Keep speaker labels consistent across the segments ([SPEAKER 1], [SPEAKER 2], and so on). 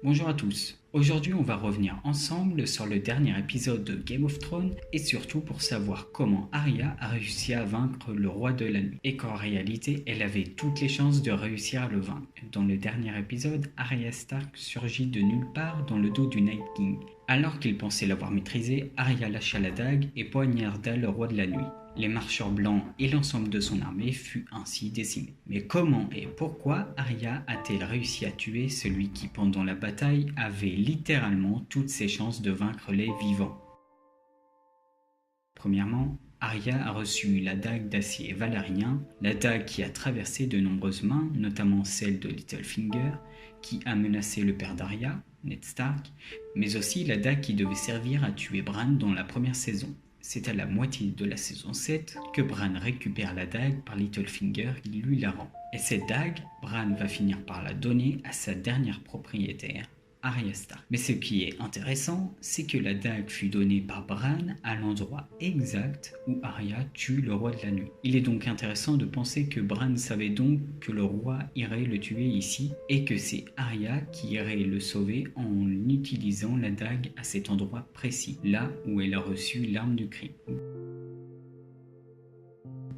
[SPEAKER 1] Bonjour à tous, aujourd'hui on va revenir ensemble sur le dernier épisode de Game of Thrones et surtout pour savoir comment Arya a réussi à vaincre le roi de la nuit et qu'en réalité elle avait toutes les chances de réussir à le vaincre. Dans le dernier épisode, Arya Stark surgit de nulle part dans le dos du Night King. Alors qu'il pensait l'avoir maîtrisé, Arya lâcha la dague et poignarda le roi de la nuit. Les marcheurs blancs et l'ensemble de son armée fut ainsi décimés. Mais comment et pourquoi Arya a-t-elle réussi à tuer celui qui pendant la bataille avait littéralement toutes ses chances de vaincre les vivants? Premièrement, Arya a reçu la dague d'acier valérien, la dague qui a traversé de nombreuses mains, notamment celle de Littlefinger, qui a menacé le père d'Arya, Ned Stark, mais aussi la dague qui devait servir à tuer Bran dans la première saison. C'est à la moitié de la saison 7 que Bran récupère la dague par Littlefinger qui lui la rend. Et cette dague, Bran va finir par la donner à sa dernière propriétaire, Arya Stark. Mais ce qui est intéressant, c'est que la dague fut donnée par Bran à l'endroit exact où Arya tue le roi de la nuit. Il est donc intéressant de penser que Bran savait donc que le roi irait le tuer ici et que c'est Arya qui irait le sauver en utilisant la dague à cet endroit précis, là où elle a reçu l'arme du crime.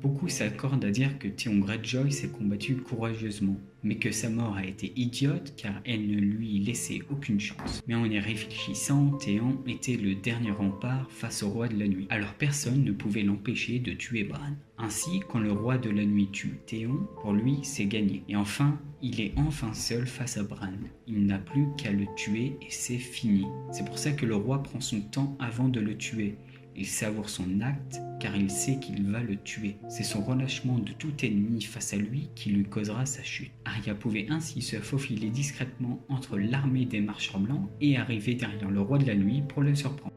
[SPEAKER 1] Beaucoup s'accordent à dire que Theon Greyjoy s'est combattu courageusement, mais que sa mort a été idiote car elle ne lui laissait aucune chance. Mais en y réfléchissant, Theon était le dernier rempart face au roi de la nuit, alors personne ne pouvait l'empêcher de tuer Bran. Ainsi, quand le roi de la nuit tue Theon, pour lui c'est gagné. Et enfin, il est enfin seul face à Bran. Il n'a plus qu'à le tuer et c'est fini. C'est pour ça que le roi prend son temps avant de le tuer. Il savoure son acte car il sait qu'il va le tuer. C'est son relâchement de tout ennemi face à lui qui lui causera sa chute. Arya pouvait ainsi se faufiler discrètement entre l'armée des marcheurs blancs et arriver derrière le roi de la nuit pour le surprendre.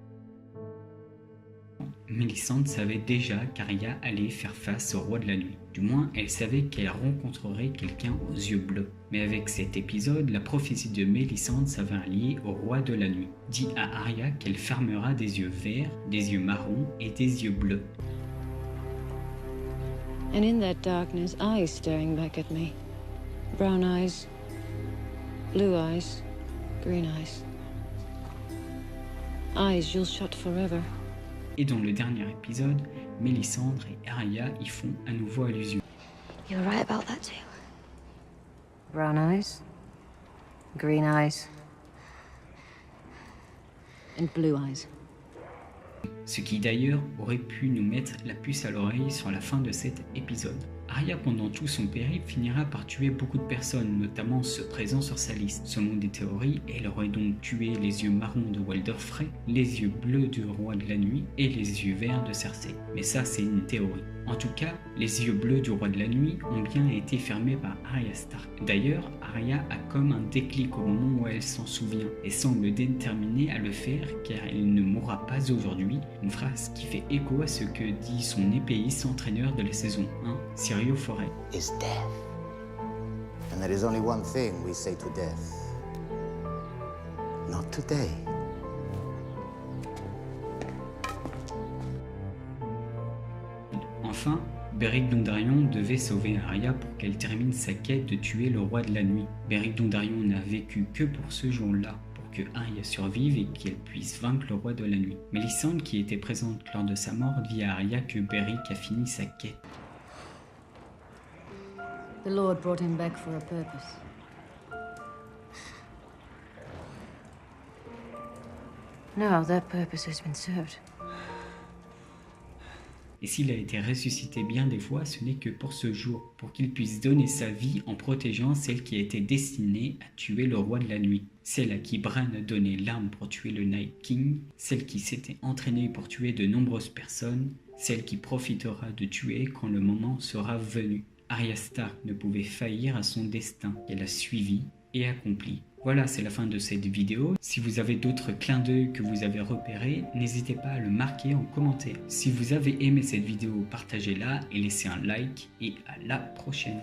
[SPEAKER 1] Melisandre savait déjà qu'Arya allait faire face au roi de la nuit. Du moins, elle savait qu'elle rencontrerait quelqu'un aux yeux bleus. Mais avec cet épisode, la prophétie de Melisandre s'avère liée au roi de la nuit. Dit à Arya qu'elle fermera des yeux verts, des yeux marrons et des yeux bleus.
[SPEAKER 2] And in that darkness, eyes staring back at me. Brown eyes, blue eyes, green eyes. Eyes you'll shut forever.
[SPEAKER 1] Et dans le dernier épisode, Melisandre et Arya y font à nouveau allusion.
[SPEAKER 3] You're right about that too.
[SPEAKER 2] Brown eyes, green eyes, and blue eyes.
[SPEAKER 1] Ce qui d'ailleurs aurait pu nous mettre la puce à l'oreille sur la fin de cet épisode. Arya pendant tout son périple finira par tuer beaucoup de personnes, notamment ceux présents sur sa liste. Selon des théories, elle aurait donc tué les yeux marrons de Walder Frey, les yeux bleus du roi de la nuit et les yeux verts de Cersei. Mais ça c'est une théorie. En tout cas, les yeux bleus du roi de la nuit ont bien été fermés par Arya Stark. D'ailleurs, Arya a comme un déclic au moment où elle s'en souvient et semble déterminée à le faire car elle ne mourra pas aujourd'hui, une phrase qui fait écho à ce que dit son épéiste entraîneur de la saison 1, Syrio Forel.
[SPEAKER 4] Is death. And there is only one thing we say to death. Not today.
[SPEAKER 1] Enfin, Beric Dondarrion devait sauver Arya pour qu'elle termine sa quête de tuer le roi de la nuit. Beric Dondarrion n'a vécu que pour ce jour-là, pour que Arya survive et qu'elle puisse vaincre le roi de la nuit. Melisandre, qui était présente lors de sa mort, dit à Arya que Beric a fini sa quête.
[SPEAKER 2] The Lord brought him back for a purpose. Now that purpose has been served.
[SPEAKER 1] Et s'il a été ressuscité bien des fois, ce n'est que pour ce jour, pour qu'il puisse donner sa vie en protégeant celle qui a été destinée à tuer le roi de la nuit, celle à qui Bran a donné l'arme pour tuer le Night King, celle qui s'était entraînée pour tuer de nombreuses personnes, celle qui profitera de tuer quand le moment sera venu. Arya Stark ne pouvait faillir à son destin, qu'elle a suivi et accompli. Voilà, c'est la fin de cette vidéo. Si vous avez d'autres clins d'œil que vous avez repérés, n'hésitez pas à le marquer en commentaire. Si vous avez aimé cette vidéo, partagez-la et laissez un like et à la prochaine.